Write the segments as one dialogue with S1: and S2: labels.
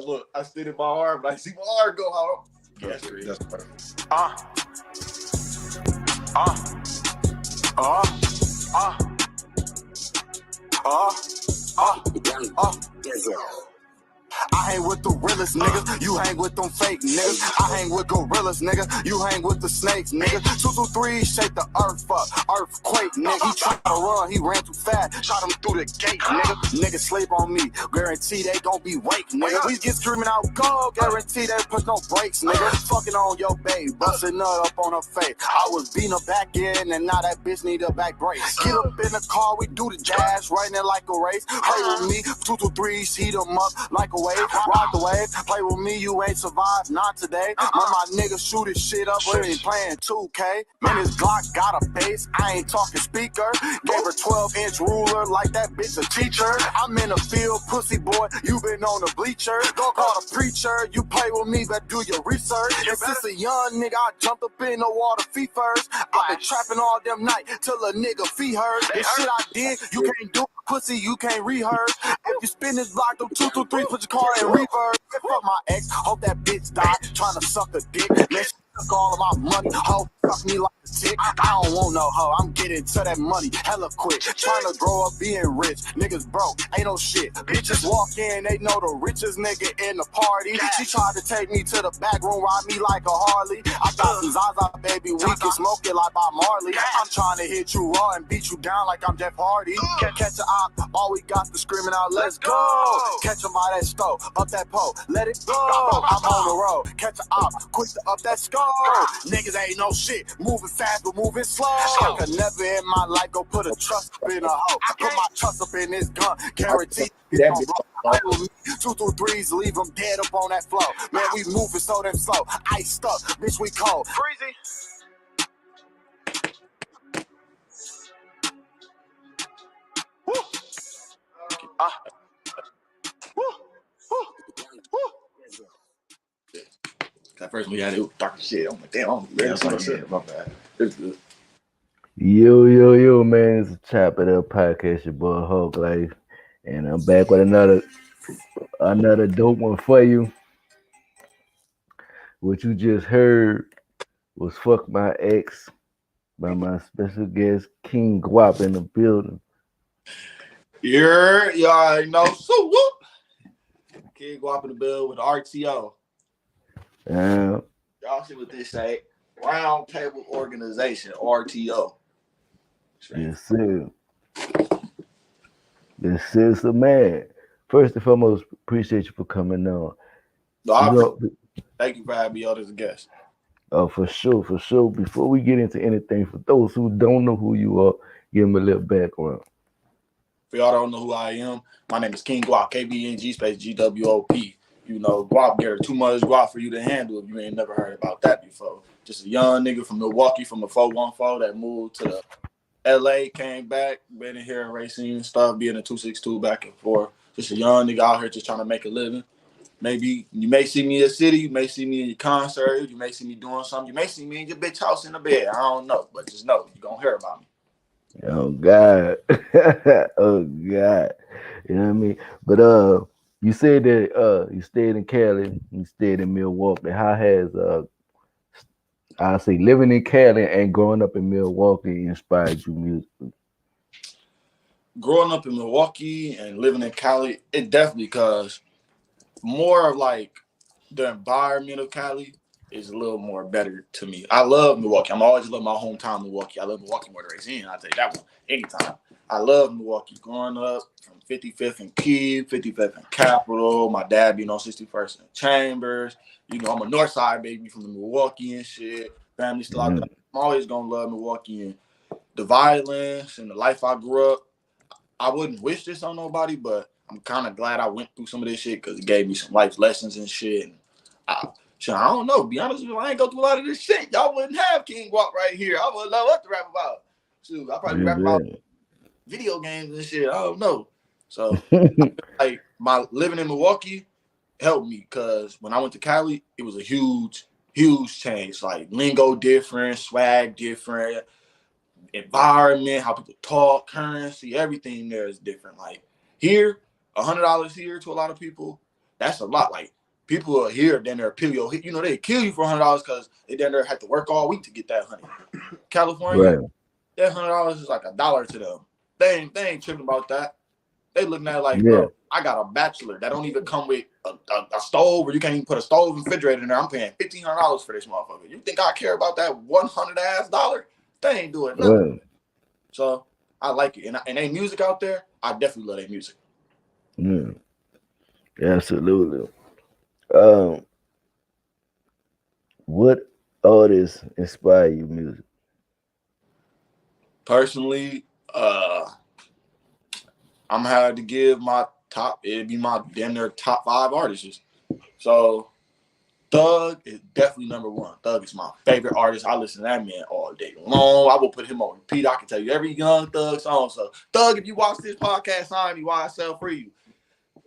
S1: Look, I stood in my arm, but I see my arm go out. Yes, that's perfect.
S2: I hang with the realest niggas, you hang with them fake niggas. I hang with gorillas, nigga, you hang with the snakes, nigga. 223 shake the earth up, earthquake, nigga. He tried to run, he ran too fast, shot him through the gate, nigga. Niggas sleep on me, guarantee they gon' be wake, nigga. We get screaming out, go, guarantee they put no brakes, nigga. Fucking on your babe, busting nut up on her face. I was beating her back in, and now that bitch need a back brace. Get up in the car, we do the jazz, running it like a race. Play with me, 223s, heat them up like a wave. Ride the wave, play with me, you ain't survived, not today. When my niggas shoot his shit up, we ain't playing 2K. Man, his Glock got a bass, I ain't talking speaker. Gave her 12-inch ruler like that bitch a teacher. I'm in the field, pussy boy, you been on the bleacher. Go call the preacher, you play with me, but do your research. And since a young nigga, I jumped up in the water feet first. I been trapping all them night till a nigga feet hurt. This shit I did, you can't do. Pussy, you can't rehearse. If you spin this block, them 223, put your car in reverse. Fuck my ex, hope that bitch died, trying to suck a dick. Man, she took all of my money, hoe, fuck me like a tick. I don't want no hoe, I'm getting to that money hella quick. Trying to grow up being rich, niggas broke, ain't no shit. Bitches walk in, they know the richest nigga in the party. She tried to take me to the back room, ride me like a Harley. I got some Zaza, baby, we can smoke it like Bob Marley. I'm trying to hit you raw and beat you down like I'm Jeff Hardy. Catch a op, all we got to screaming out, let's go. Catch him by that stove, up that pole, let it go. I'm on the road, catch a op, quick to up that skull. Niggas ain't no shit, moving fast but moving slow. I could never in my life go put a trust up in a hoe. Put my trust up in this gun, guarantee. Two through threes, leave them dead up on that flow. Man, we moving so damn slow. Iced up, bitch, we cold. Freezy.
S1: At first we had it dark shit. I'm like, damn, I'm my bad. It's good.
S3: Yo, man, it's a Chop It Up podcast, your boy Hulk Life, and I'm back with another dope one for you. What you just heard was "Fuck My Ex" by my special guest King Gwop in the building.
S1: Y'all already know. So whoop. Kvng Gwop in the bill with RTO. Y'all see what this say? Round Table Organization, RTO.
S3: Yes, sir. This is the man. First and foremost, appreciate you for coming on.
S1: Thank you for having me on as a guest.
S3: Oh, for sure. Before we get into anything, for those who don't know who you are, give them a little background.
S1: For y'all don't know who I am, my name is Kvng Gwop, KBNG space GWOP. You know, Gwop there, too much Gwop for you to handle if you ain't never heard about that before. Just a young nigga from Milwaukee, from the 414 that moved to the LA, came back, been in here and racing and stuff, being a 262 back and forth. Just a young nigga out here just trying to make a living. Maybe you may see me in the city, you may see me in your concert, you may see me doing something, you may see me in your bitch house in the bed. I don't know, but just know you're gonna hear about me.
S3: Oh God. Oh God. You know what I mean? But you said that you stayed in Cali, you stayed in Milwaukee. How has I say living in Cali and growing up in Milwaukee inspired you musically?
S1: Growing up in Milwaukee and living in Cali, it definitely because more of like the environment of Cali is a little more better to me. I love Milwaukee. I'm always love my hometown, Milwaukee. I love Milwaukee more to race in. I'll tell you that one anytime. I love Milwaukee. Growing up from 55th and Key, 55th and Capitol. My dad being on 61st and Chambers. You know, I'm a North Side baby from the Milwaukee and shit. Family still out there. I'm always gonna love Milwaukee and the violence and the life I grew up. I wouldn't wish this on nobody, but I'm kind of glad I went through some of this shit because it gave me some life lessons and shit. And I don't know. Be honest with you, I ain't go through a lot of this shit. Y'all wouldn't have Kvng Gwop right here. I wouldn't know what to rap about. Shoot, I probably rap about video games and shit. I don't know. So, like, my living in Milwaukee helped me because when I went to Cali, it was a huge change. Like, lingo different, swag different, environment, how people talk, currency, everything there is different. Like here, $100 here to a lot of people That's a lot. Like people are here, then they're Pilio. You know, they kill you for $100 because they then have to work all week to get that honey. California,
S3: Right.
S1: that $100 is like $1 to them. They ain't tripping about that. They looking at it like,
S3: Yeah.
S1: bro, I got a bachelor that don't even come with a stove, or you can't even put a stove and refrigerator in there. I'm paying $1,500 for this motherfucker. You think I care about that $100 ass? They ain't doing nothing.
S3: Right.
S1: So I like it, and they music out there. I definitely love their music.
S3: Yeah. Absolutely. Um, what artists inspire you music?
S1: Personally, I'm had to give my top. It'd be my damn near top 5 artists. So Thug is definitely number one. Thug is my favorite artist. I listen to that man all day long. I will put him on repeat. I can tell you every Young Thug song. So Thug, if you watch this podcast, sign me YSL for you.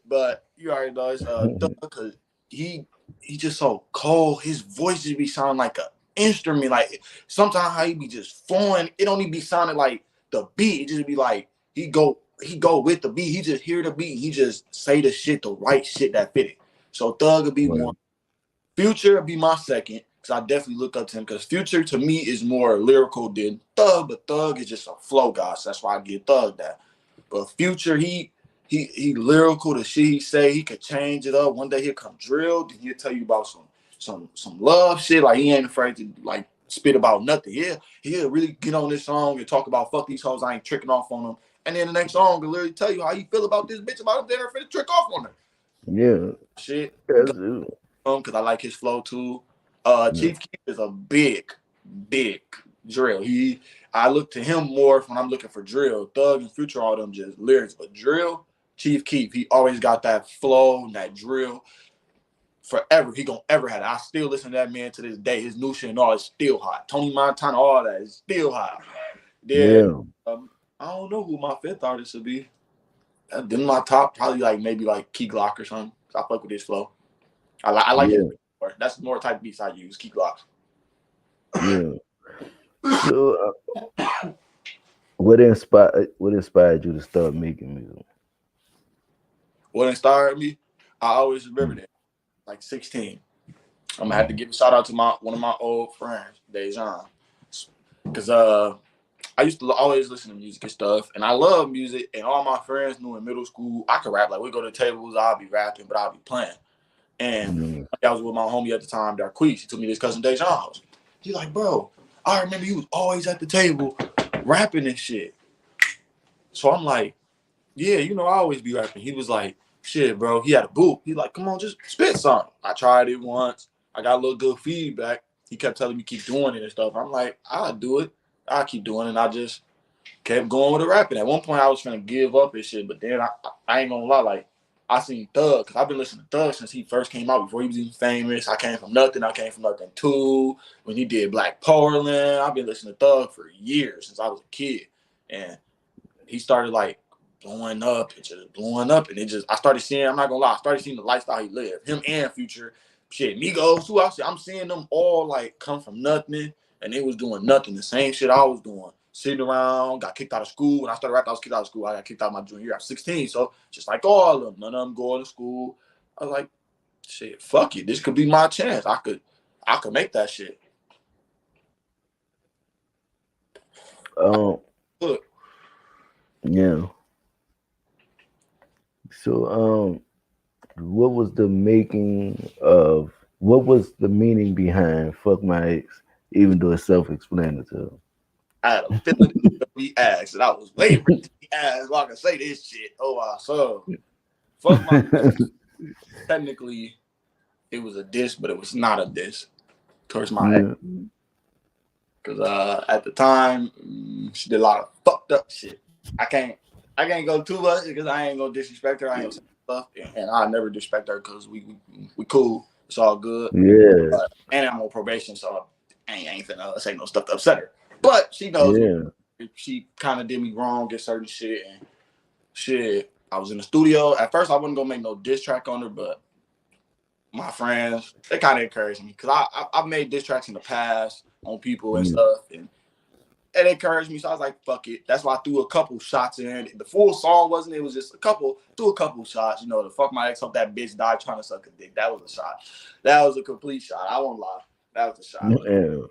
S1: But you already know it's Thug, because he just so cold. His voice just be sounding like an instrument. Like sometimes how he be just flowing. It don't even be sounding like the beat. It just be like he go with the beat. He just hear the beat. He just say the shit, the right shit that fit it. So Thug would be one.
S3: Right.
S1: Future would be my second, because I definitely look up to him, because Future to me is more lyrical than Thug, but Thug is just a flow guy. So that's why I give Thug that. But Future, he lyrical. The shit he say, he could change it up. One day he'll come drill, then he'll tell you about some love shit. Like he ain't afraid to like spit about nothing. He'll really get on this song and talk about fuck these hoes. I ain't tricking off on them. And then the next song will literally tell you how you feel about this bitch, about him there finna trick off on her.
S3: Yeah.
S1: Shit.
S3: Absolutely.
S1: Because I like his flow too.
S3: Yeah.
S1: Chief Keef is a big drill. I look to him more when I'm looking for drill. Thug and Future, all them just lyrics, but drill, Chief Keef, he always got that flow and that drill. Forever, he gonna ever have it. I still listen to that man to this day. His new shit and all is still hot. Tony Montana, all that is still hot. Then
S3: Yeah.
S1: I don't know who my fifth artist would be. Then my top, probably like maybe like Key Glock or something. I fuck with his flow. I like his
S3: Yeah.
S1: beat more. That's more type of beats I use. Key Glocks.
S3: Yeah. So, what inspired you to start making music?
S1: What inspired me? I always remember
S3: Mm.
S1: that. Like 16. I'm gonna have to
S3: Mhm.
S1: give a shout out to one of my old friends, Dejan. Cause I used to always listen to music and stuff, and I love music. And all my friends knew in middle school I could rap. Like we go to tables, I'll be rapping, but I'll be playing. And
S3: Mm.
S1: I was with my homie at the time, Darquise. He took me to his cousin Dejan's house. He's like, bro, I remember you was always at the table rapping and shit. So I'm like, yeah, I always be rapping. He was like, shit, bro. He had a booth. He like, come on, just spit something. I tried it once. I got a little good feedback. He kept telling me keep doing it and stuff. I'm like, I'll do it. I'll keep doing it. And I just kept going with the rapping. At one point, I was trying to give up and shit, but then I ain't gonna lie, like I seen Thug, because I've been listening to Thug since he first came out, before he was even famous. I came from nothing. I came from nothing too. When he did Black Portland, I've been listening to Thug for years, since I was a kid, and he started like blowing up and just blowing up, and it just I started seeing. I'm not gonna lie, I started seeing the lifestyle he lived. Him and Future, shit, Migos, who else? I'm seeing them all like come from nothing, and they was doing nothing, the same shit I was doing. Sitting around, got kicked out of school. When I started rapping, I was kicked out of school. I got kicked out my junior year. I was 16, so just like all of them, none of them going to school. I was like, shit, fuck it, this could be my chance. I could make that shit.
S3: Um.
S1: Look,
S3: Yeah. So, what was the making of? What was the meaning behind "fuck my ex"? Even though it's self-explanatory.
S1: I had a feeling it was gonna be asked, and I was waiting for it to be asked so I could say this shit. Oh, so fuck my. Technically, it was a diss, but it was not a diss towards my ex.
S3: Yeah.
S1: Because at the time, she did a lot of fucked up shit. I can't, I can't go too much because I ain't gonna disrespect her. I ain't gonna say stuff, and I never disrespect her because we cool. It's all good.
S3: Yeah.
S1: And I'm on probation, so I ain't finna say no stuff to upset her. But she knows me.
S3: Yeah.
S1: She kind of did me wrong, get certain shit, and shit. I was in the studio. At first, I wasn't gonna make no diss track on her, but my friends, they kind of encouraged me, because I've made diss tracks in the past on people and
S3: Yeah.
S1: stuff, and It encouraged me, so I was like, "Fuck it." That's why I threw a couple shots in. The full song wasn't. It was just a couple. Threw a couple shots. To fuck my ex, hope that bitch died trying to suck a dick. That was a shot. That was a complete shot. I won't lie. That was a shot.
S3: Yeah.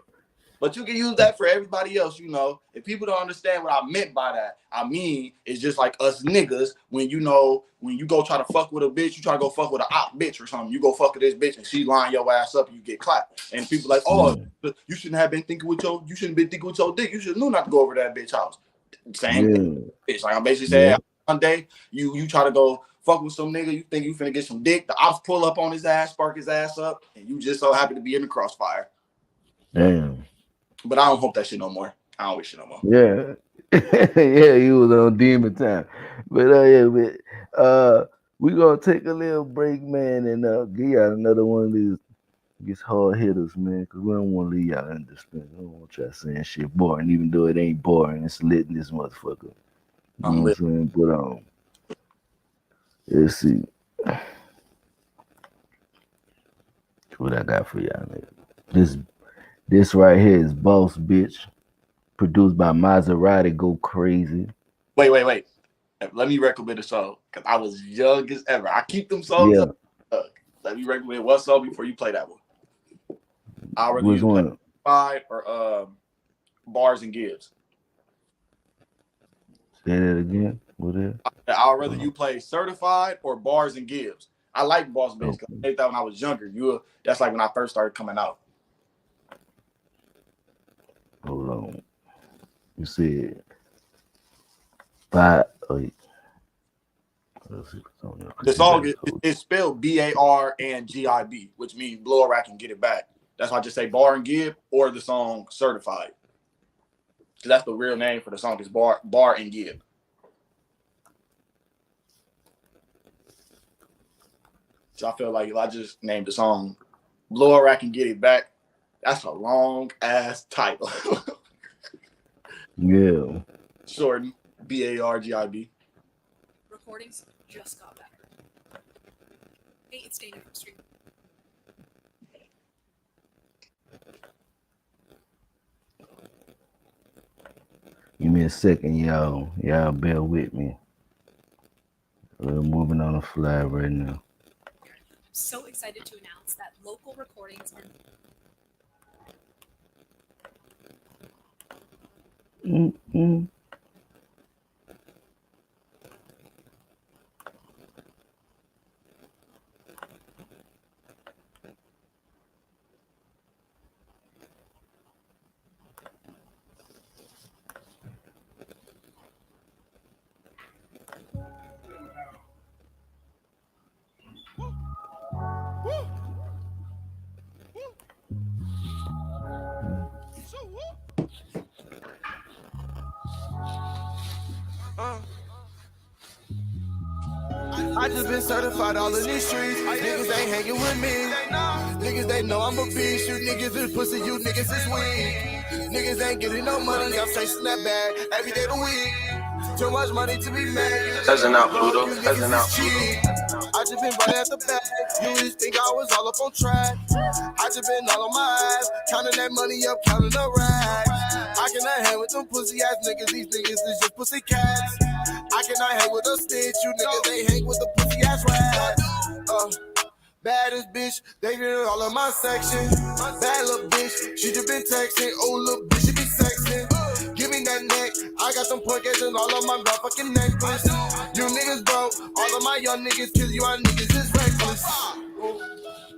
S1: But you can use that for everybody else, If people don't understand what I meant by that, it's just like us niggas when when you go try to fuck with a bitch, you try to go fuck with an op bitch or something. You go fuck with this bitch and she line your ass up and you get clapped. And people like, oh, you shouldn't have been thinking with you shouldn't be thinking with your dick. You should know not to go over that bitch house. Same thing. It's like I'm basically saying one day you try to go fuck with some nigga, you think you finna get some dick, the ops pull up on his ass, spark his ass up, and you just so happy to be in the crossfire.
S3: Damn.
S1: But I don't hope that shit no more. I don't wish it no more.
S3: Yeah. Yeah, you was on demon time. But we gonna take a little break, man, and give y'all another one of these hard hitters, man, because we don't want to leave y'all in suspense. I don't want y'all saying shit boring, even though it ain't boring. It's lit in this motherfucker. You know what I'm saying? But let's see. What I got for y'all, nigga. This right here is Boss Bitch, produced by Maserati. Go crazy.
S1: Wait. Let me recommend a song because I was young as ever. I keep them songs up. Let me recommend one song before you play that one. I'll recommend you play Certified or Bars and Gibbs.
S3: Say that again. What is it?
S1: I'd rather you play Certified or Bars and Gibbs. I like Boss Bitch because I made that when I was younger. That's like when I first started coming out.
S3: Hold on. You said 5.
S1: The song is spelled BARNGIB, which means blow a rack and get it back. That's why I just say Bar and Gib or the song Certified. Because that's the real name for the song is Bar and Gib. So I feel like if I just named the song Blow a Rack and Get It Back, that's a long ass title.
S3: Yeah.
S1: Shorten BARGIB.
S4: Recordings just got better. Hey, it's Dana from Stream.
S3: Give me a second, y'all. Y'all bear with me. We're moving on the fly right now.
S4: I'm so excited to announce that local recordings are.
S3: Mm-hmm.
S2: I just been certified all in these streets. Niggas ain't hanging with me. Niggas, they know I'm a beast. You niggas is pussy, you niggas is weak. Niggas ain't getting no money, I'm straight snapback every day of the week. Too much money to be made.
S5: Pheasant out, Pluto.
S2: You
S5: Pheasant out,
S2: niggas is cheap. I just been running at the back. You always think I was all up on track. I just been all on my ass, counting that money up, counting the racks. I cannot hang with them pussy ass niggas. These niggas is just pussy cats. I cannot hang with a snitch. You niggas they hang with the pussy ass rats. Baddest bitch, they get all of my section. Bad little bitch, she just been texting. Old little bitch, she be sexing. Give me that neck, I got them pockets and all of my motherfucking necklace. You niggas broke, all of my young niggas kill you, our niggas is reckless.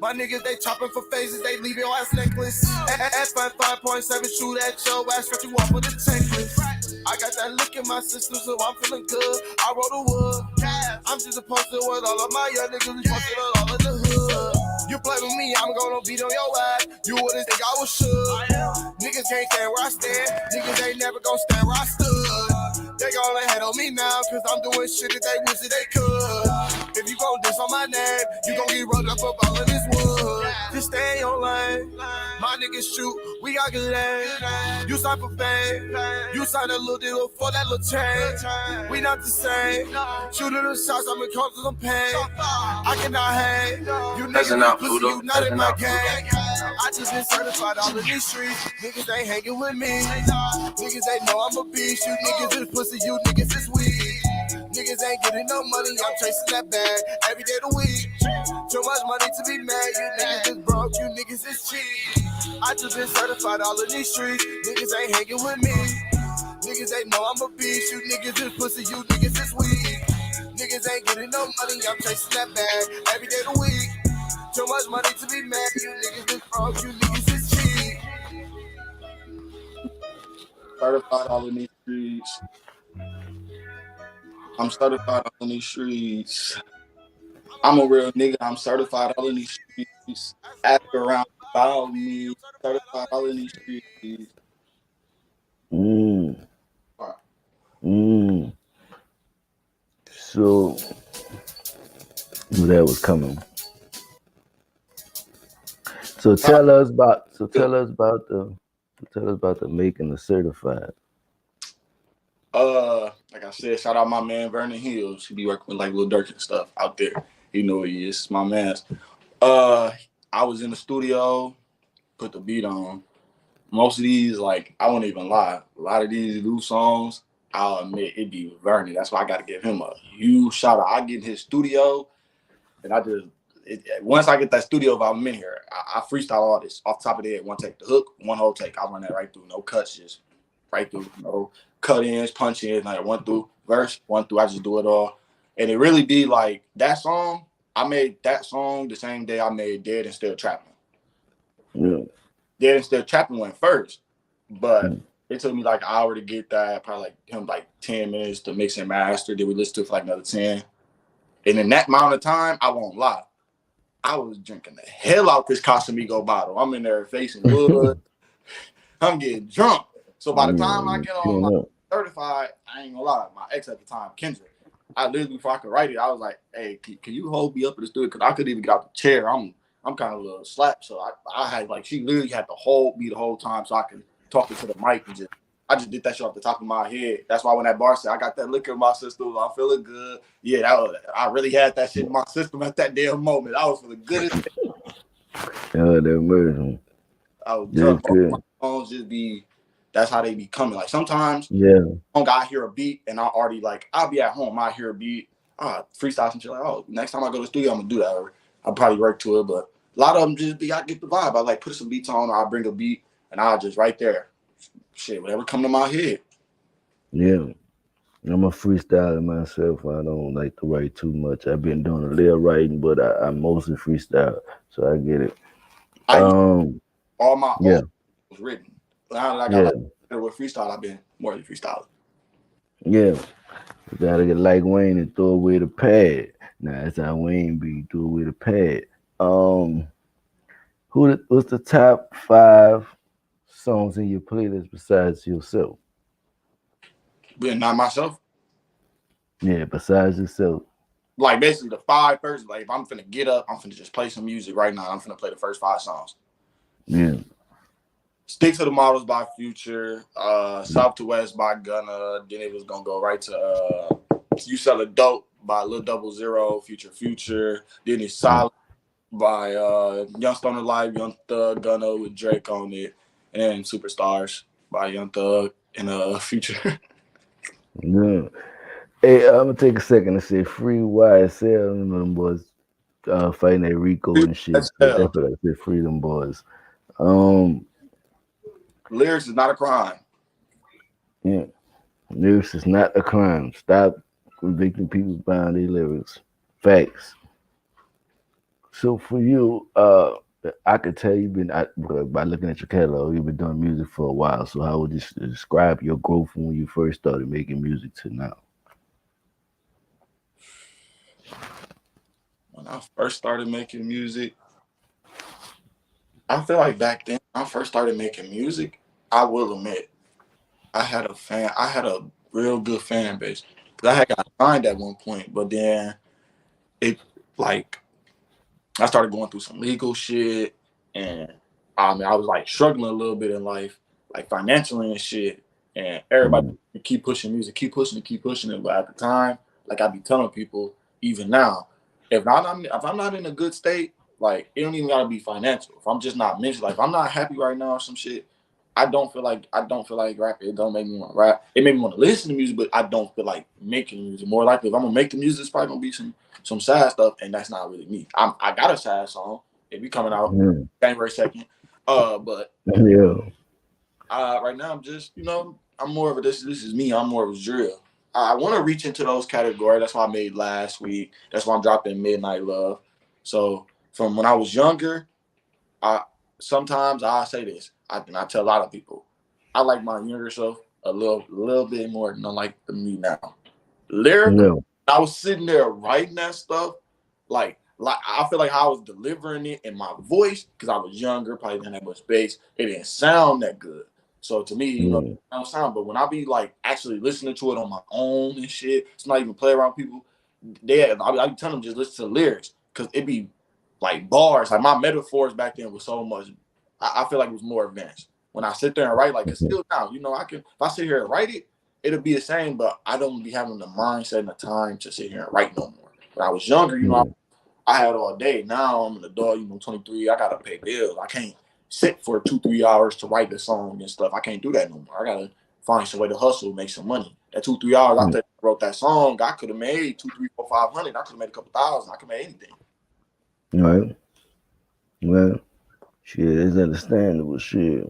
S2: My niggas, they chopping for faces, they leave your ass necklace. F5.7, shoot at your ass, stretch you off with a checklist. I got that lick in my system, so I'm feeling good. I roll the wood. I'm just a poster with all of my young niggas, we posted on all of the hood. You play with me, I'm gonna beat on your ass. You wouldn't think I was shook. Niggas can't stand where I stand. Niggas ain't never gonna stand where I stood. They gonna head on me now, cause I'm doing shit that they wish that they could. If you gon' diss on my name, you gon' get rubbed up all of this wood. Just stay in your lane. My niggas shoot, we got good aim. You sign for fame. You sign a little deal for that little change. We not the same. Shooting the shots, I'm in constant pain. I cannot hang. You niggas
S5: out,
S2: pussy,
S5: Pluto.
S2: you not in my game. I just been certified all in these streets. Niggas ain't hanging with me. Niggas ain't know I'm a beast. You niggas is pussy, you niggas is weak. Niggas ain't getting no money, I'm chasing that bag every day of the week. Too much money to be mad, you niggas is broke, you niggas is cheap. I just been certified all in these streets. Niggas ain't hanging with me. Niggas ain't know I'm a beast, you niggas is pussy, you niggas is weak. Niggas ain't getting no money, I'm chasing that bag every day of the week. Too much money to be mad, you niggas is broke, you niggas is cheap.
S1: Certified all in these streets. I'm certified all in these streets. I'm a real nigga. I'm certified all in these streets. Ask around about me. Certified all in these streets.
S3: Mm,
S1: All right.
S3: mm. So knew that was coming. So
S1: How
S3: tell us about. So
S1: you
S3: tell us about the. So tell us about the making the certified.
S1: like I said, shout out my man Vernon Hills. He be working with like Lil Durk and stuff out there. You know who he is. It's my man's. Uh, I was in the studio, put the beat on. Most of these, like, I won't even lie. A lot of these new songs, I'll admit it be Vernon. That's why I got to give him a huge shout out. I get in his studio, and I just once I get that studio vibe, I'm in here. I freestyle all this off the top of the head. One take, the hook, one whole take. I run that right through, no cuts, just right through, no cut ins, punch ins, like one through verse, one through. I just do it all, and it really be like that song. I made that song the same day I made Dead and Still Trapping.
S3: Yeah.
S1: Dead and Still Trapping went first, but
S3: Mm.
S1: it took me like an hour to get that. Probably like him like 10 minutes to mix and master. Then we listened to it for like another 10. And in that amount of time, I won't lie, I was drinking the hell out this Casamigo bottle. I'm in there facing wood. I'm getting drunk. So by the time I
S3: Yeah,
S1: get on like
S3: turn up.
S1: certified, I ain't gonna lie, my ex at the time, Kendrick, I literally before I could write it, I was like, "Hey, can you hold me up in the studio? Because I couldn't even get out the chair. I'm kind of a little slapped, so I had like she literally had to hold me the whole time so I could talk into the mic and just. I just did that shit off the top of my head. That's why when that bar said I got that liquor in my system, I'm feeling good. Yeah, I really had that shit in my system at that damn moment. I was feeling good as
S3: Yeah, that version.
S1: I was
S3: That's
S1: drunk. Most of my
S3: good.
S1: songs just be that's how they be coming. Like sometimes
S3: Yeah.
S1: I hear a beat and I already like I'll be at home, I hear a beat, freestyle some shit like, oh, next time I go to the studio, I'm gonna do that. Or I'll probably work to it, but a lot of them just be I get the vibe. I like put some beats on, or I bring a beat and I'll just right there. Shit, whatever come to my head.
S3: Yeah. I'm a freestyler myself. I don't like to write too much. I've been doing a little writing, but I mostly freestyle, so I get it.
S1: I used all my
S3: Yeah,
S1: old was written. Now that I got
S3: yeah,
S1: like better with freestyle, I've been more than freestyling.
S3: yeah. You gotta get like Wayne and throw away the pad. Nah, that's how Wayne be. Throw away the pad. Um, what's the top 5 songs in your playlist besides yourself?
S1: But not myself.
S3: Yeah, besides yourself.
S1: Like basically the five first, like if I'm finna get up, I'm finna just play some music right now. I'm finna play the first 5 songs.
S3: Yeah,
S1: Stick to the Models by Future, South to West by Gunna. Then it was gonna go right to You Sell a Dope by Lil Double Zero, Future. Then it's Solid by Young Stoner Live, Young Thug, Gunna with Drake on it, and then Superstars by Young Thug and Future.
S3: yeah. Hey, I'm gonna take a second to say free YSL. You know them boys fighting at Rico and shit.
S1: That's
S3: So that's what I said. Free them boys. Um,
S1: Lyrics is not a crime.
S3: yeah. Lyrics is not a crime. Stop convicting people behind their lyrics. Facts. So for you, I could tell you've been by looking at your catalog, you've been doing music for a while. So how would you describe your growth from when you first started making music to now?
S1: When I first started making music, I feel like back then when I first started making music, I will admit I had a real good fan base. Cause I had got signed at one point, but then it like I started going through some legal shit, and I mean I was like struggling a little bit in life, like financially and shit. And everybody
S3: Mm,
S1: keep pushing music, keep pushing it. But at the time, like I be telling people, even now, if I'm not in a good state, Like it don't even gotta be financial. If I'm just not mentally, like if I'm not happy right now or some shit, I don't feel like rapping. It don't make me want to rap. It made me want to listen to music, but I don't feel like making music. More likely, if I'm gonna make the music, it's probably gonna be some sad stuff, and that's not really me. I got a sad song. It be coming out
S3: Mm.
S1: January 2nd. But
S3: Yeah.
S1: right now I'm just I'm more of a this is me. I'm more of a drill. I want to reach into those categories. That's why I made last week. That's why I'm dropping Midnight Love. So from when I was younger, I sometimes I say this. And I tell a lot of people, I like my younger self a little bit more than I like me now. Lyrical,
S3: Yeah.
S1: I was sitting there writing that stuff, like I feel like how I was delivering it in my voice because I was younger, probably didn't have much bass. It didn't sound that good. So to me,
S3: Mm.
S1: it don't sound. But when I be like actually listening to it on my own and shit, it's not even play around people. I be telling them just listen to the lyrics because it be like bars. Like my metaphors back then was so much. I feel like it was more advanced when I sit there and write. Like, cause still now, I can if I sit here and write it, it'll be the same. But I don't be having the mindset and the time to sit here and write no more. When I was younger,
S3: Mm.
S1: I had all day. Now I'm an adult. 23. I gotta pay bills. I can't sit for 2-3 hours to write the song and stuff. I can't do that no more. I gotta find some way to hustle, make some money. That 2-3 hours
S3: Mm.
S1: I wrote that song, I could have made 2, 3, 4, 500. I could have made a couple thousand. I could have made anything.
S3: Right. Well, shit, it's understandable. Shit.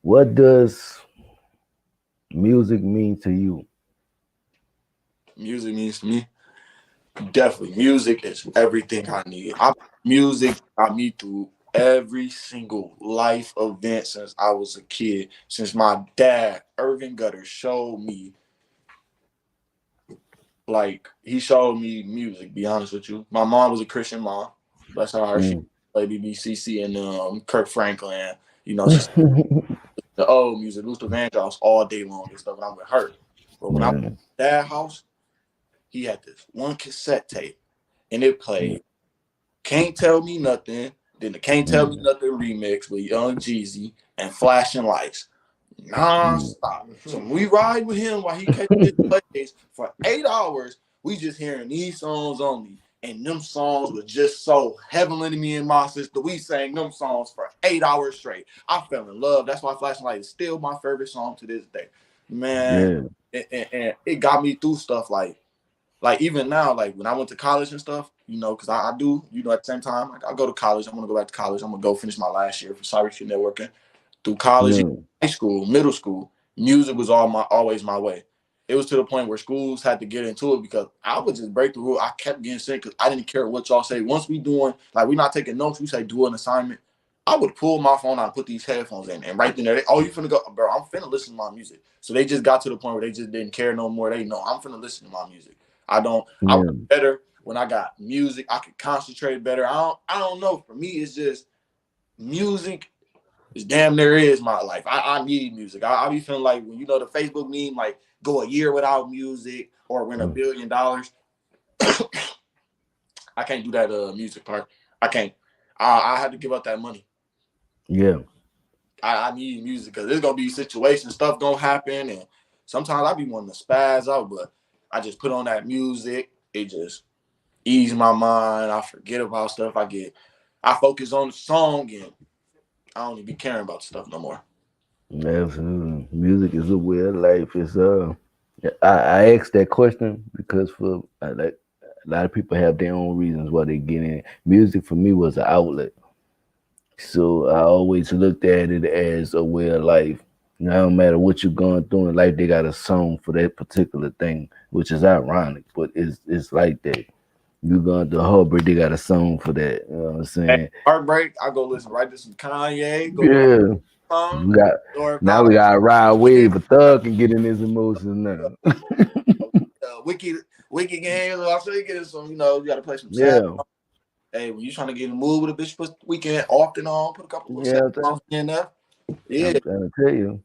S3: What does music mean to you?
S1: Music means to me. Definitely, music is everything I need. Music got me through every single life event since I was a kid. Since my dad, Irvin Gutter, showed me, like, he showed me music. Be honest with you, my mom was a Christian mom. That's how her she
S3: Mm.
S1: played BBCC and Kirk Franklin. She the old music, Luther Vandross all day long and stuff. And I'm with her. But when I was
S3: Man.
S1: at that house, he had this one cassette tape, and it
S3: Mm.
S1: played Can't Tell Me Nothing, then the Can't Tell Me
S3: Mm.
S1: Nothing remix with Young Jeezy and Flashing Lights
S3: Mm.
S1: non-stop. So when we ride with him while he catches his plays for 8 hours, we just hearing these songs only. And them songs were just so heavenly to me and my sister. We sang them songs for 8 hours straight. I fell in love. That's why Flashing Lights is still my favorite song to this day. Man,
S3: Yeah.
S1: and it got me through stuff like even now, like when I went to college and stuff, because I do, at the same time, like I go to college. I'm gonna go back to college. I'm gonna go finish my last year for cybersecurity networking. Through college,
S3: Mm.
S1: high school, middle school, music was always my way. It was to the point where schools had to get into it because I would just break the rule. I kept getting sick because I didn't care what y'all say. Once we doing, like, we not taking notes, we say do an assignment. I would pull my phone out and put these headphones in, and right then there, oh, you finna go, bro? I'm finna listen to my music. So they just got to the point where they just didn't care no more. They know I'm finna listen to my music. I was
S3: Yeah.
S1: better when I got music. I could concentrate better. I don't know. For me, it's just music is damn near is my life. I need music. I be feeling like when the Facebook meme, like go a year without music or win $1
S3: Mm.
S1: billion. I can't do that music part. I can't. I had to give up that money.
S3: Yeah.
S1: I need music because there's gonna be situations, stuff gonna happen, and sometimes I be wanting to spaz out, but I just put on that music. It just ease my mind. I forget about stuff. I focus on the song, and I don't even be caring about stuff no more.
S3: Absolutely. Music is a way of life. I asked that question because for like a lot of people have their own reasons why they get in. Music for me was an outlet. So I always looked at it as a way of life. No matter what you're going through in life, they got a song for that particular thing, which is ironic, but it's like that. You going through heartbreak, they got a song for that. You know what I'm
S1: Hey,
S3: saying?
S1: heartbreak, I go listen right to some Kanye, go to
S3: Yeah.
S1: song,
S3: We got
S1: or
S3: now
S1: about
S3: we got to ride
S1: wicked,
S3: wave. A thug can get in his emotions now.
S1: wicked, wicked game. I'm sure you get some. You got to play some sad.
S3: Yeah.
S1: Hey, when you trying to get in the mood with a bitch, put the weekend often on, put a couple little sad
S3: Yeah,
S1: songs in there. Yeah,
S3: I'm trying to tell you.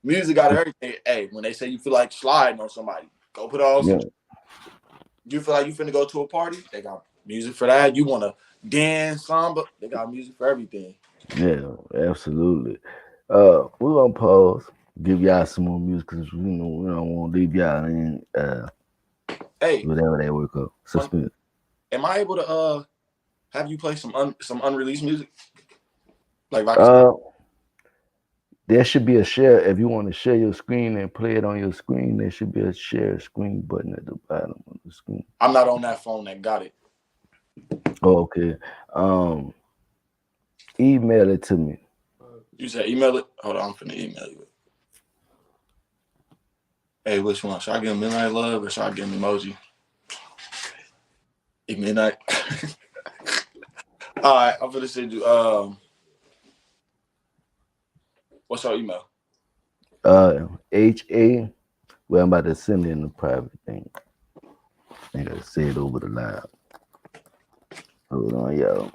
S1: music got everything. Hey, when they say you feel like sliding on somebody, go put on some.
S3: Yeah.
S1: You feel like you finna go to a party, they got music for that. You wanna dance samba, they got music for everything.
S3: Yeah, absolutely. We're gonna pause, give y'all some more music because we don't want to leave y'all in
S1: Hey,
S3: whatever they work up.
S1: one,
S3: Suspense.
S1: am I able to have you play some unreleased music? Like if I could.
S3: Uh, there should be a share. If you want to share your screen and play it on your screen, there should be a share screen button at the bottom of the screen.
S1: I'm not on that phone that got it.
S3: Oh, okay. Um, email it to me.
S1: You said email it. Hold on, I'm finna email you. Hey, which one? Should I give him midnight love or should I give him emoji? Midnight. All right, I'm finna send you. What's your email?
S3: HA. Well, I'm about to send it in the private thing. I gotta say it over the live. Hold on, y'all.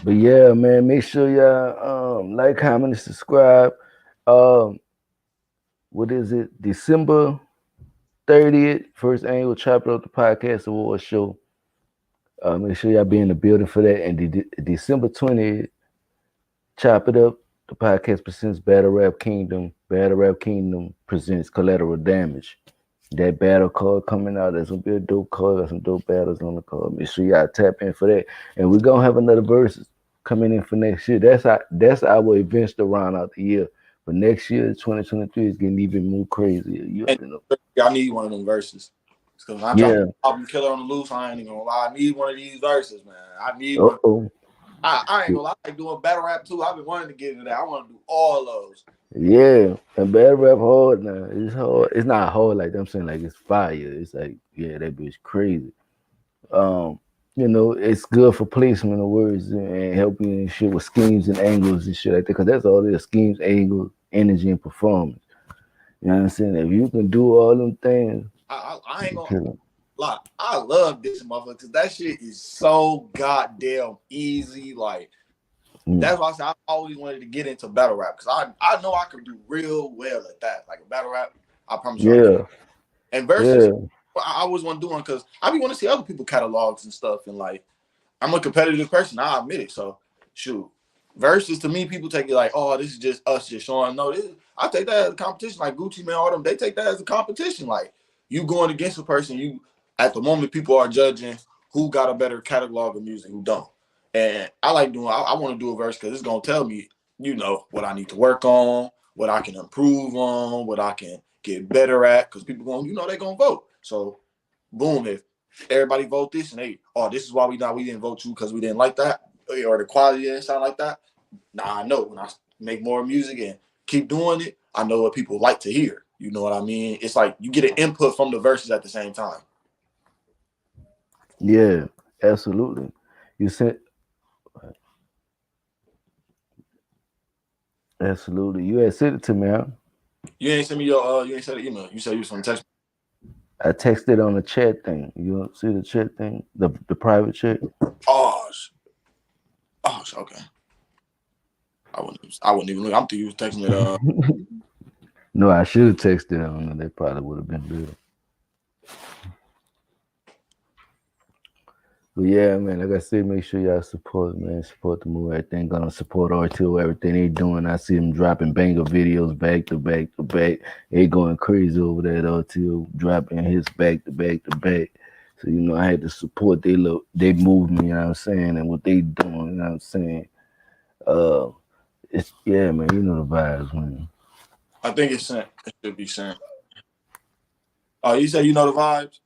S3: But yeah, man, make sure y'all like, comment, and subscribe. Um, what is it? December 30th, first annual Chop It Up the Podcast Award Show. Make sure y'all be in the building for that. And December 20th, Chop It Up, the podcast presents Battle Rap Kingdom. Battle Rap Kingdom presents Collateral Damage. That battle card coming out, that's gonna be a dope card. Got some dope battles on the card. Make sure y'all tap in for that. And we're gonna have another versus coming in for next year. That's our events to round out the year. But next year, 2023 is getting even more crazy. You
S1: And
S3: already know.
S1: I need one of them verses. Because when I drop
S3: Yeah.
S1: the album Killer on the Loose, I ain't even gonna lie. I need one of these verses, man. I need one.
S3: Uh-oh.
S1: I ain't gonna lie. I like doing battle rap too. I've been wanting to get into that. I want to do all those.
S3: Yeah, and battle rap hard now. It's hard. It's not hard like them saying like it's fire. It's like, yeah, that bitch crazy. Um, it's good for placement of words and helping and shit with schemes and angles and shit like that. Because that's all it is: schemes, angles, energy, and performance. You know what I'm saying? If you can do all them things,
S1: I ain't
S3: you
S1: gonna
S3: kill 'em.
S1: lie. I love this motherfucker because that shit is so goddamn easy. Like, that's why I said I always wanted to get into battle rap because I know I could do real well at that. Like a battle rap, I promise you I can.
S3: Yeah,
S1: And versus,
S3: yeah,
S1: I always want to do one because I be want to see other people catalogs and stuff. And like, I'm a competitive person. I admit it. So, shoot. Versus to me, people take it like, oh, this is just us just showing. No, I take that as a competition. Like Gucci Man, all them, they take that as a competition. Like you going against a person, you at the moment people are judging who got a better catalog of music, who don't. And I like doing. I want to do a verse because it's gonna tell me, what I need to work on, what I can improve on, what I can get better at. Because people going, they gonna vote. So, boom, if everybody vote this and this is why we didn't vote you because we didn't like that or the quality didn't sound like that. Nah, I know when I make more music and keep doing it, I know what people like to hear. You know what I mean? It's like you get an input from the verses at the same time.
S3: yeah, absolutely. You said absolutely. You had sent it to me, huh?
S1: You ain't send me your you ain't send the email. You said you was gonna text me.
S3: I texted on the chat thing. You don't see the chat thing, the private chat.
S1: Oh, okay. I wouldn't even look. I'm thinking you was texting it.
S3: No, I should have texted on. That probably would have been good. But yeah, man, like I said, make sure y'all support, man. Support the move. Everything gonna support RTO, everything they doing. I see them dropping banger videos back to back to back. They going crazy over there at RTO, dropping hits back to back to back. So, I had to support they movement, you know what I'm saying, and what they doing, you know what I'm saying. It's yeah, man, you know the vibes, man.
S1: I think it's sent. It should be sent. Oh, you said you know the vibes.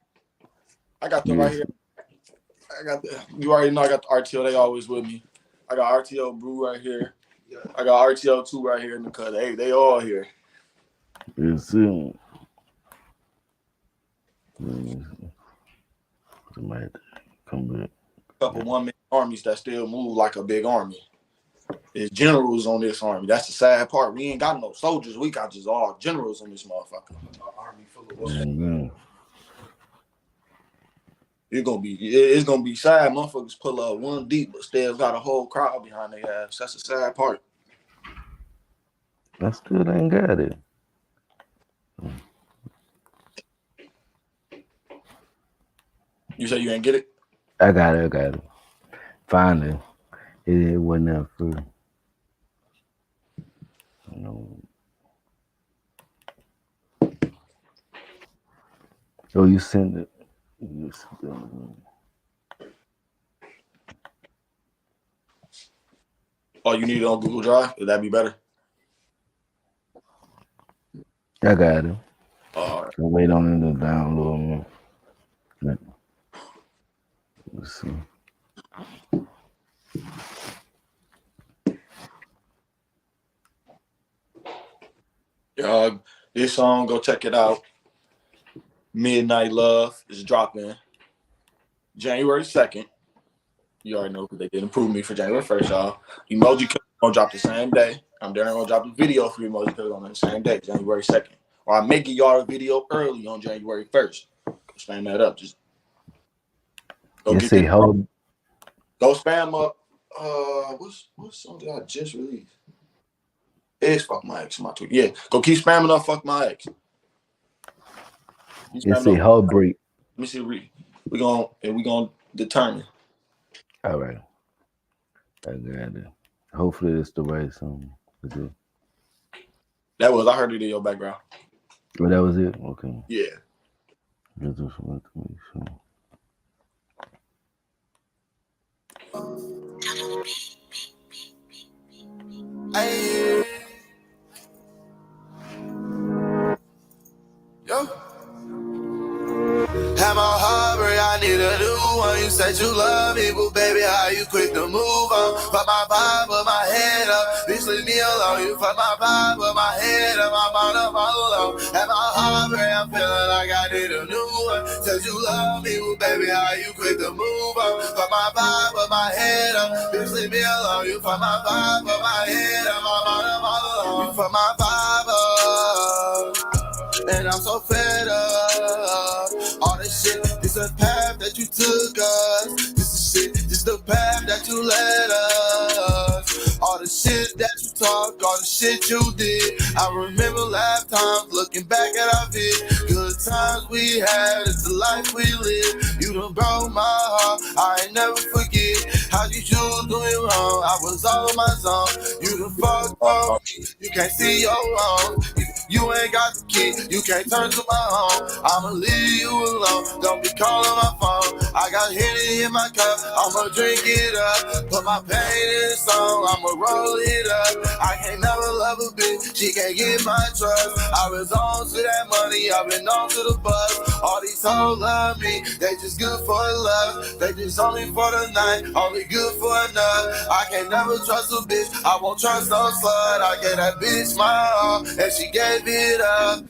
S1: I got them right
S3: Yes.
S1: here. You already know I got the RTO. They always with me. I got RTO Brew right here. I got RTO 2 right here in the cut. Hey, they all here.
S3: Yes, soon. Somebody come back.
S1: Couple one-man armies that still move like a big army. There's generals on this army. That's the sad part. We ain't got no soldiers. We got just all generals on this motherfucker. Army full of
S3: Mm-hmm.
S1: it's gonna be sad. Motherfuckers pull up one deep, but still got a whole crowd behind their ass. That's the sad part.
S3: I still ain't got it.
S1: You say you ain't get it?
S3: I got it. Finally, it wasn't that free. No. Oh, you sent it. You sent it.
S1: Oh, you need it on Google Drive? Would that be better?
S3: I got it.
S1: All right.
S3: I wait on it to download. Let's see.
S1: This song, go check it out. Midnight Love is dropping January 2nd. You already know because they didn't approve me for January 1st, y'all. Emoji Killer gonna drop the same day. I'm there gonna drop the video for Emoji Killer on the same day, January 2nd. Or I'm making y'all a video early on January 1st. Go spam that up. Just go
S3: You
S1: get
S3: say
S1: this.
S3: hold.
S1: Go spam up. What song did I just release? It's Fuck My Ex, my tweet. Yeah, go keep spamming up Fuck My Ex. Keep
S3: You
S1: spamming
S3: say
S1: up.
S3: heartbreak.
S1: Let me see. We gonna determine.
S3: All right, I got it. Hopefully it's the right song. Is it?
S1: I heard it in your background.
S3: Well, that was it. Okay.
S1: Yeah.
S3: Just want to make sure.
S2: Ayy, yo. Have my heart break, I need a new one. You said you love me, but baby, how you quick to move on? Fuck my vibe, put my head up. Bitch, leave me alone. You fuck my vibe, put my head up. I'm on up all alone. Have my heart break, I'm feeling like I need a new one. Said you love me, but baby, how you quick to move on? Fuck my vibe, put my head up. Bitch, leave me alone. You fuck my vibe, put my head up. I'm on up all alone. You fuck my vibe up. And I'm so fed up. All this shit, this a path that you took us. This is shit, this the path that you led us. All the shit that you talk, all the shit you did. I remember last times looking back at our vid. Good times we had, it's the life we live. You done broke my heart, I ain't never forget how you choose doing wrong. I was all on my zone. You done fucked up me, you can't see your wrong. You ain't got the key, you can't turn to my home. I'ma leave you alone, don't be calling my phone. I got Henny in my cup, I'ma drink it up. Put my pain in the song, I'ma roll it up. I can't never love a bitch, she can't get my trust. I was on to that money, I've been on to the bus. All these hoes love me, they just good for the love. They just only for the night, only good for enough. I can't never trust a bitch, I won't trust no slut. I gave that bitch my all, and she gave it up.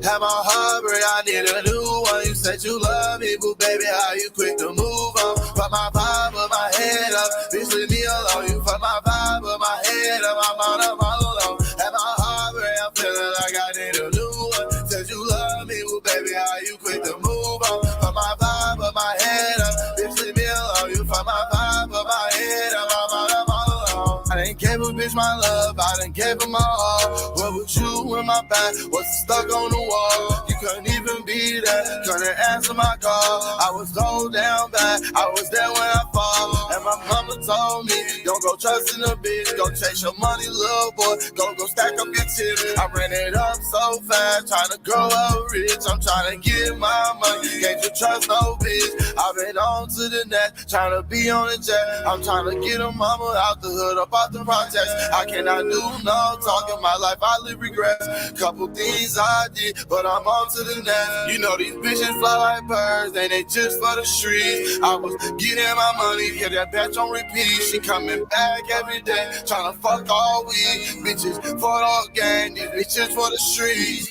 S2: Have my heart break, I need a new one. You said you love me, but baby, how you quick to move on? Fuck my vibe, put my head up. Bitch, leave me alone. You fuck my vibe, put my head up. I'm on up all alone. Have my heart break, I'm feeling like I need a new one. Said you love me, but baby, how you quick to move on? Fuck my vibe, put my head up. Bitch, leave me alone. You fuck my vibe, put my head up. I'm on up all alone. I done gave a bitch my love, I done gave her my all. What would you in my back? What's stuck on the wall? You couldn't even be there, couldn't answer my call. I was so down bad, I was there when I fall. And my mama told me, don't go trusting a bitch, go chase your money, little boy, go stack up your chips. I ran it up so fast, trying to grow up rich. I'm trying to get my money, can't you trust no bitch? I've been on to the net, trying to be on the jet. I'm trying to get a mama out the hood, up out the projects. I cannot do no talking, my life I live regrets. Couple things I did, but I'm on to the next. You know these bitches fly like birds, and they just for the streets. I was getting my money, get that bitch on repeat. She coming back every day, trying to fuck all week. Bitches for the gang, these bitches for the streets.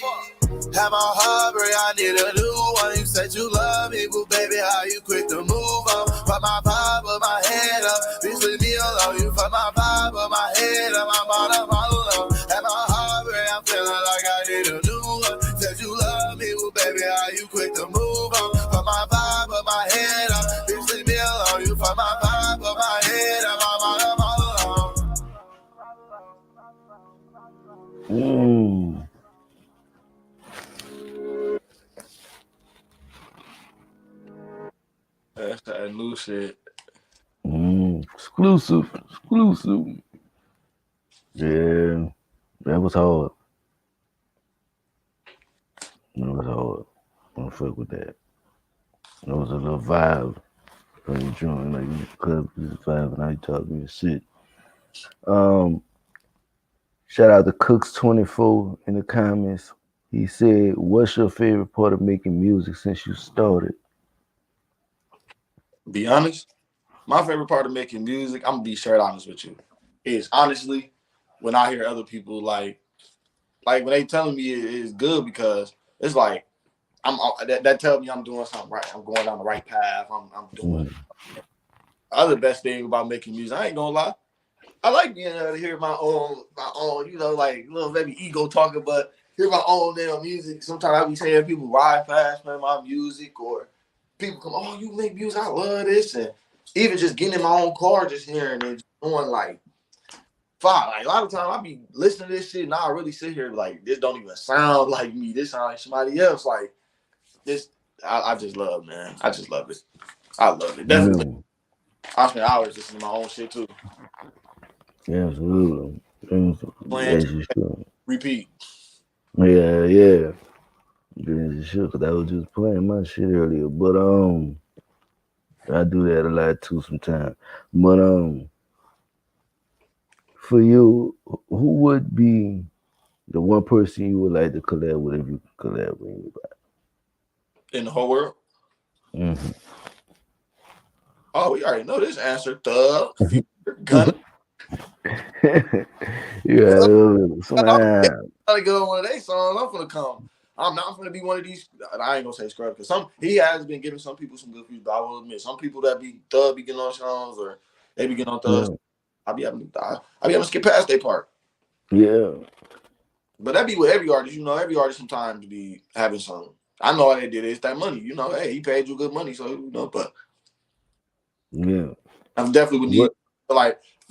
S2: Have my heart break, I need a new one. You said you love me, but baby, how you quick to move on? Fuck my vibe, put my head up. Bitch, leave me alone. You fuck my vibe, put my head up. I'm on up all alone. Have my heart break, I'm feeling like I need a new one. Said you love me, but baby, how you quick to move on? Fuck my vibe, put my head up. Bitch, leave me alone. You fuck my vibe, put my head up. I'm on up all alone.
S3: Mm.
S1: That's that new shit.
S3: Mm. Exclusive, exclusive. Yeah, that was hard. That was hard. I don't fuck with that. That was a little vibe from the joint, like you club this vibe and I talking your shit. Um, Shout out to Cooks24 in the comments. He said, "What's your favorite part of making music since you started?"
S1: Be honest, my favorite part of making music, I'm gonna be straight honest with you, is honestly when I hear other people like when they telling me it is good because it's like that tells me I'm doing something right. I'm going down the right path. I'm doing.
S3: Mm,
S1: Other best thing about making music, I ain't gonna lie. I like being able to hear my own, like little baby ego talking, but hear my own damn music. Sometimes I be saying people ride past playing my music, or people come, oh, you make music, I love this, and even just getting in my own car, just hearing it, just doing like fuck. Like a lot of times I be listening to this shit, and I really sit here like this don't even sound like me. This sound like somebody else. Like this, I just love, man. I just love it. I love it. Definitely.
S3: yeah,
S1: I spend hours listening to my own shit too.
S3: yeah, absolutely.
S1: Playing,
S3: As you should.
S1: repeat.
S3: Yeah, yeah. As you should, 'cause I was just playing my shit earlier. But I do that a lot too sometimes. But for you, who would be the one person you would like to collab with if you could collab with anybody?
S1: In the whole world.
S3: Mm-hmm.
S1: Oh, we already know this answer. Thug, Future, Gunna.
S3: Yeah,
S1: I'm
S3: sometimes.
S1: gonna go on one of their songs. I'm gonna come. I'm not gonna be one of these. I ain't gonna say scrub because he has been giving some people some good views, but I will admit some people that be Thug be getting on songs or they be getting on Thugs.
S3: Yeah,
S1: I be having to skip past their part.
S3: yeah,
S1: But that be with every artist. Every artist sometimes be having some. I know how they did it. It's that money. Hey, he paid you good money, so But
S3: yeah.
S1: I definitely would need
S3: What?
S1: feel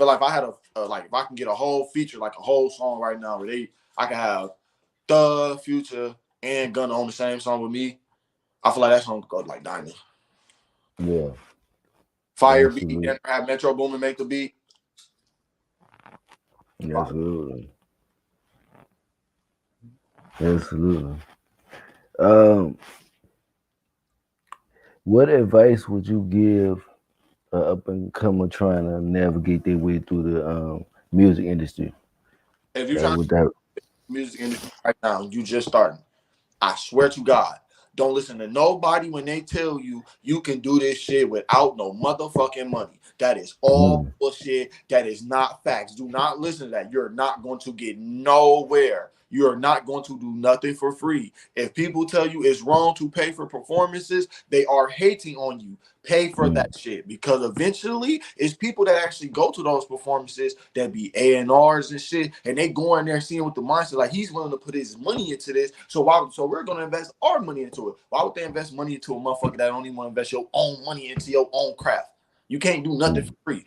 S1: like if I had like if I can get a whole feature like a whole song right now where I can have the Future and Gunna on the same song with me. I feel like that song could go like diamond.
S3: Yeah,
S1: Fire beat
S3: absolutely,
S1: and have Metro Boomin make the beat. Fire.
S3: absolutely, absolutely. Um, what advice would you give a up and comer trying to navigate their way through the music industry?
S1: If you're
S3: Like
S1: trying to
S3: with that,
S1: music industry right now, you just starting. I swear to God, don't listen to nobody when they tell you you can do this shit without no motherfucking money. That is all
S3: mm,
S1: bullshit. That is not facts. Do not listen to that. You're not going to get nowhere. You're not going to do nothing for free. If people tell you it's wrong to pay for performances, they are hating on you. Pay for
S3: mm,
S1: that shit because eventually it's people that actually go to those performances that be A&Rs and shit, and they go in there seeing with the mindset like he's willing to put his money into this. So we're gonna invest our money into it. Why would they invest money into a motherfucker that don't even want to invest your own money into your own craft? You can't do nothing
S3: mm,
S1: for free.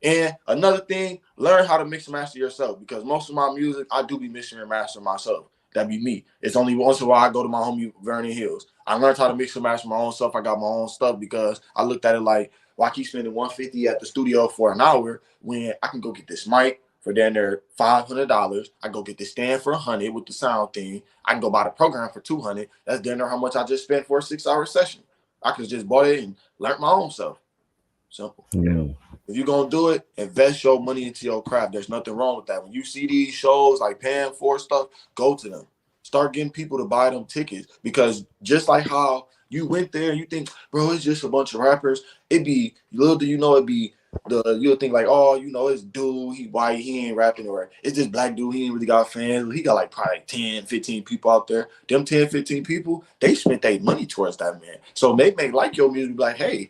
S1: And another thing, learn how to mix and master yourself because most of my music, I do be mixing and mastering myself. That be me. It's only once in a while I go to my homie Vernon Hills. I learned how to mix and master my own stuff. I got my own stuff because I looked at it like, well, I keep spending 150 at the studio for an hour when I can go get this mic for down there $500. I go get this stand for 100 with the sound thing. I can go buy the program for 200. That's down there how much I just spent for a 6 hour session. I could just bought it and learned my own stuff. Simple.
S3: yeah,
S1: If you're gonna do it, invest your money into your craft. There's nothing wrong with that. When you see these shows like paying for stuff, go to them. Start getting people to buy them tickets because just like how you went there and you think, bro, it's just a bunch of rappers. It be little do you know it be you'll think like, oh, it's dude, he white, he ain't rapping, or it's this black dude, he ain't really got fans. He got like probably 10, 15 people out there. Them 10, 15 people, they spent their money towards that man. So they may like your music, be like, hey,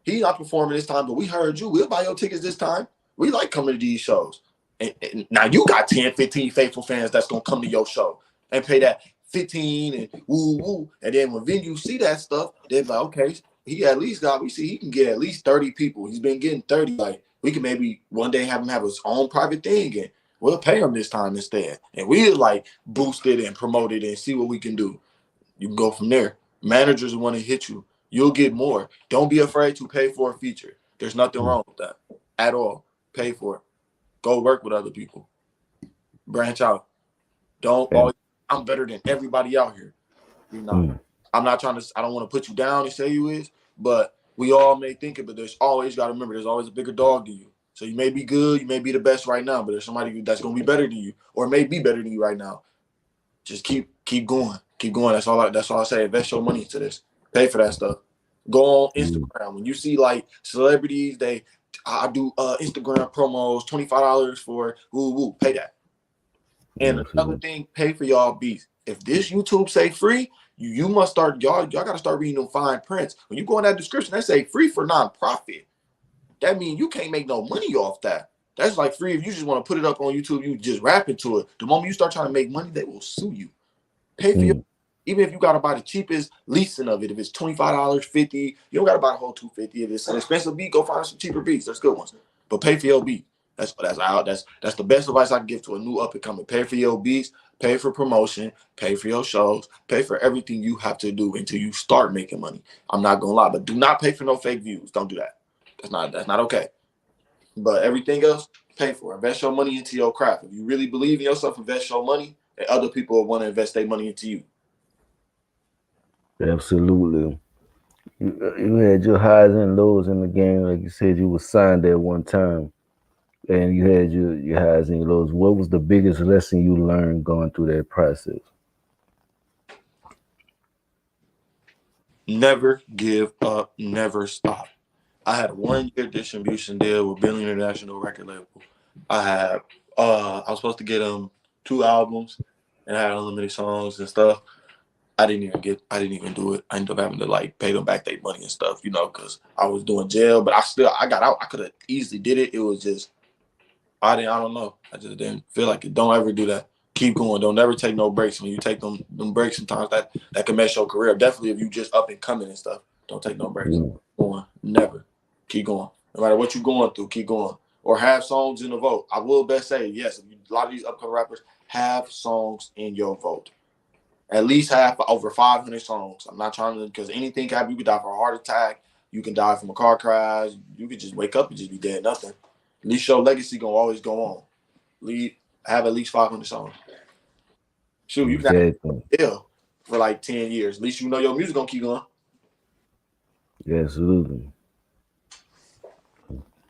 S1: he's not performing this time, but we heard you. We'll buy your tickets this time. We like coming to these shows. And now you got 10, 15 faithful fans that's going to come to your show and pay that 15 and woo woo. And then when venues see that stuff, they're like, okay, we see he can get at least 30 people. He's been getting 30. Like, we can maybe one day have him have his own private thing and we'll pay him this time instead. And we'll like boost it and promote it and see what we can do. You can go from there. Managers want to hit you. You'll get more. Don't be afraid to pay for a feature. There's nothing wrong with that at all. Pay for it. Go work with other people. Branch out. Don't
S3: Yeah.
S1: always, I'm better than everybody out here. You're not.
S3: Mm.
S1: I'm not trying to, I don't want to put you down and say you is, but we all may think it, but there's always, got to remember, there's always a bigger dog than you. So you may be good, you may be the best right now, but there's somebody that's going to be better than you or may be better than you right now. Just keep going. Keep going. That's all I say. Invest your money into this. Pay for that stuff. Go on
S3: Mm.
S1: Instagram. When you see like celebrities, I do Instagram promos, $25 for woo woo. Pay that. And another
S3: Absolutely.
S1: thing, pay for y'all beats. If this YouTube say free, you must start y'all gotta start reading them fine prints. When you go in that description, they say free for nonprofit. That means you can't make no money off that. That's like free if you just want to put it up on YouTube, you just rap into it. The moment you start trying to make money, they will sue you. Pay for your,
S3: Mm.
S1: even if you gotta buy the cheapest leasing of it. If it's $25, 50, you don't gotta buy the whole 250. If it's an expensive beat, go find some cheaper beats. There's good ones. But pay for your beat. That's the best advice I can give to a new up and coming. Pay for your beats, pay for promotion, pay for your shows, pay for everything you have to do until you start making money. I'm not gonna lie, but do not pay for no fake views. Don't do that. That's not okay. But everything else, pay for. Invest your money into your craft. If you really believe in yourself, invest your money, and other people will want to invest their money into you.
S3: Absolutely. You had your highs and lows in the game. Like you said, you were signed at one time, and you had your highs and your lows. What was the biggest lesson you learned going through that process?
S1: Never give up, never stop. I had a 1 year distribution deal with Billy International Record Label. I had I was supposed to get them 2 albums and I had unlimited songs and stuff. I didn't even do it. I ended up having to like pay them back their money and stuff, because I was doing jail, but I got out. I could have easily did it. It was just I don't know. I just didn't feel like it. Don't ever do that. Keep going. Don't never take no breaks. When you take them breaks, sometimes that can mess your career up. Definitely if you just up and coming and stuff. Don't take no breaks.
S3: Mm.
S1: Going. Never. Keep going. No matter what you're going through, keep going. Or have songs in the vote. I will best say, yes, a lot of these upcoming rappers have songs in your vote. At least have over 500 songs. I'm not trying to, because anything can happen. You could die from a heart attack. You can die from a car crash. You could just wake up and just be dead. Nothing. At least your legacy gonna always go on. Have at least 500 songs. Shoot, you can have
S3: Exactly.
S1: ill for like 10 years. At least you know your music gonna keep going.
S3: Yeah, absolutely.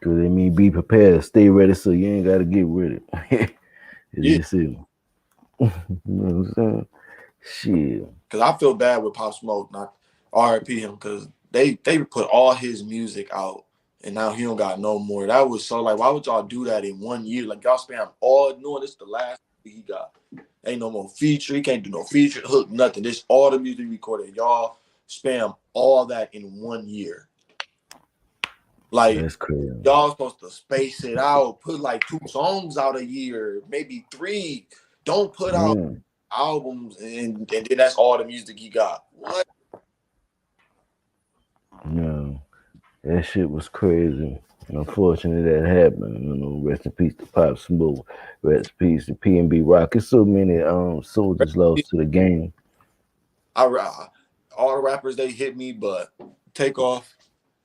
S3: Cause I mean, be prepared, stay ready, so you ain't got to get ready.
S1: Yeah,
S3: It's just it. You know what I'm saying? Shit.
S1: because I feel bad with Pop Smoke, not RIP him, because they put all his music out and now he don't got no more. That was so like, why would y'all do that in 1 year? Like y'all spam all knowing this is the last he got. Ain't no more feature. He can't do no feature, hook, nothing. This all the music recorded. Y'all spam all that in 1 year. Like
S3: That's crazy.
S1: y'all supposed to space it out, put like 2 songs out a year, maybe 3. Don't put out
S3: Yeah.
S1: albums and then that's all the music he got. What?
S3: No. That shit was crazy. Unfortunately, that happened. Rest in peace to Pop Smoke. Rest in peace to PNB Rock. There's so many soldiers lost to the game.
S1: I all the rappers they hit me, but Takeoff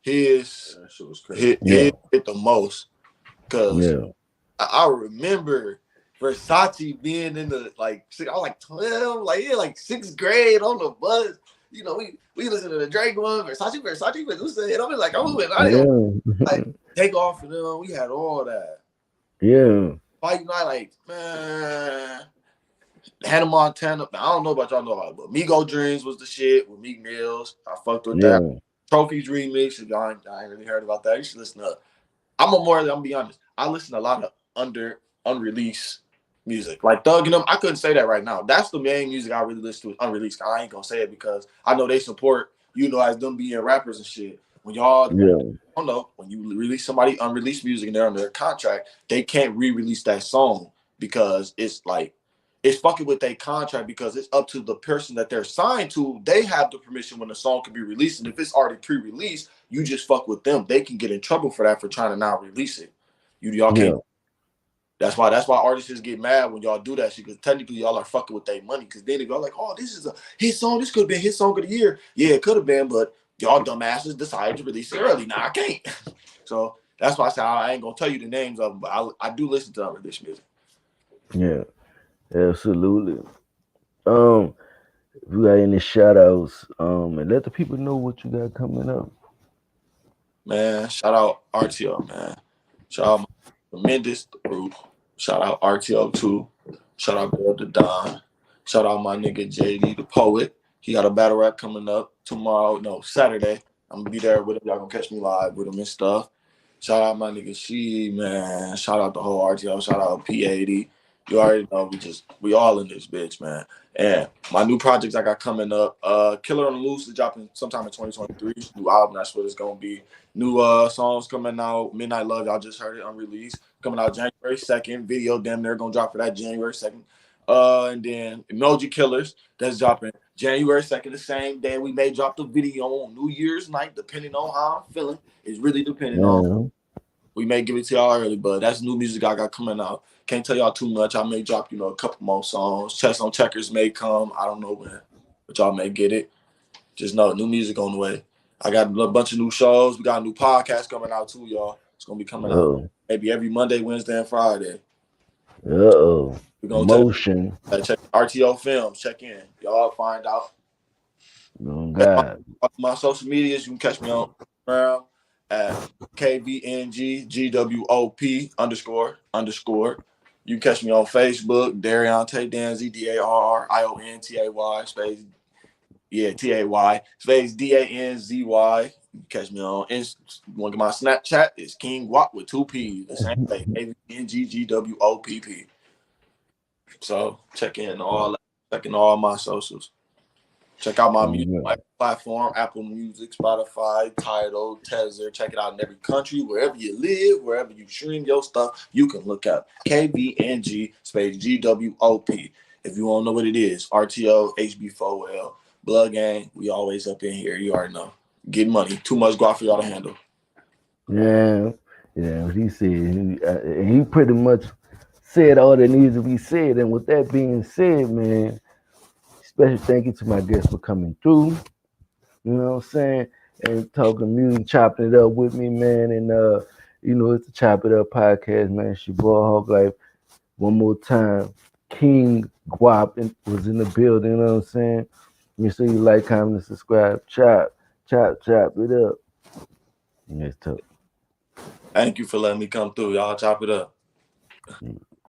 S1: his
S2: That shit was crazy.
S3: Yeah.
S1: hit the most because
S3: Yeah.
S1: I remember Versace being in the I was like 12, like 6th grade on the bus. We listen to the Drake one, Versace, but listen, and I'm like, oh, and I didn't
S3: Yeah.
S1: like take off for them. We had all that.
S3: Yeah.
S1: Fight night, like man, Hannah Montana. I don't know about y'all know about it, but Migo Dreams was the shit with Meek Mills. I fucked with that.
S3: Yeah.
S1: Trophies remix. If y'all ain't really heard about that, you should listen to. I'm gonna be honest. I listen to a lot of unreleased music. Like Thug and them, I couldn't say that right now. That's the main music I really listen to is unreleased. I ain't gonna say it because I know they support, as them being rappers and shit. When y'all
S3: Yeah.
S1: I don't know, when you release somebody unreleased music and they're under a contract, they can't re-release that song because it's fucking with their contract because it's up to the person that they're signed to. They have the permission when the song can be released. And if it's already pre-released, you just fuck with them. They can get in trouble for that for trying to now release it. Y'all can't.
S3: Yeah.
S1: That's why artists get mad when y'all do that shit because technically y'all are fucking with their money because then they go like, oh, this is a hit song. This could have been hit song of the year. Yeah, it could have been, but y'all dumbasses decided to release it early. Now I can't. So that's why I said I ain't gonna tell you the names of them, but I do listen to unreleased music.
S3: Yeah, absolutely. Um, if you got any shout outs, and let the people know what you got coming up.
S1: Man, shout out RTO, man. Shout out my tremendous group. Shout out RTO too. Shout out Bill the Don. Shout out my nigga JD the poet. He got a battle rap coming up tomorrow. No, Saturday. I'm gonna be there with him. Y'all gonna catch me live with him and stuff. Shout out my nigga She, man. Shout out the whole RTO. Shout out P80. You already know we all in this bitch, man. And my new projects I got coming up. Killer on the Loose is dropping sometime in 2023. New album, that's what it's gonna be. New songs coming out. Midnight Love, y'all just heard it unreleased. Coming out January 2nd. Video damn near gonna drop for that January 2nd. And then Emoji Killers, that's dropping January 2nd, the same day. We may drop the video on New Year's night, depending on how I'm feeling. It's really depending on.
S3: Yeah,
S1: We may give it to y'all early, but that's new music I got coming out. Can't tell y'all too much. I may drop, a couple more songs. Chess on Checkers may come. I don't know when, but y'all may get it. Just know new music on the way. I got a bunch of new shows. We got a new podcast coming out too, y'all. It's gonna be coming out
S3: oh,
S1: maybe every Monday, Wednesday, and Friday.
S3: oh,
S1: We're gonna
S3: promotion.
S1: check RTO Films. Check in. Y'all find out.
S3: Oh
S1: And
S3: God.
S1: my social medias, you can catch me on Instagram at KVNG GWOP _ You can catch me on Facebook, Darionte Danzy, DARRIONTAY space, TAY space DANZY. You can catch me on One of my Snapchat is Kvng Gwop with 2 P's, the same thing, KVNG GWOPP. So checking all my socials. Check out my
S3: Oh
S1: music
S3: God.
S1: platform, Apple Music, Spotify, Tidal, Tether. Check it out in every country, wherever you live, wherever you stream your stuff, you can look up KVNG space GWOP. If you want to know what it is, RTO, HB4L, Blood Gang, we always up in here. You already know. Get money. Too much guap for y'all to handle.
S3: Yeah, yeah. What he said, he pretty much said all that needs to be said. And with that being said, man, special thank you to my guests for coming through. You know what I'm saying? And talking music, chopping it up with me, man. And it's the Chop It Up podcast, man. It's your boy Hog Life. One more time. Kvng Gwop was in the building, you know what I'm saying? Make sure you like, comment, and subscribe. Chop it up. And it's tough.
S1: Thank you for letting me come through. Y'all chop it up.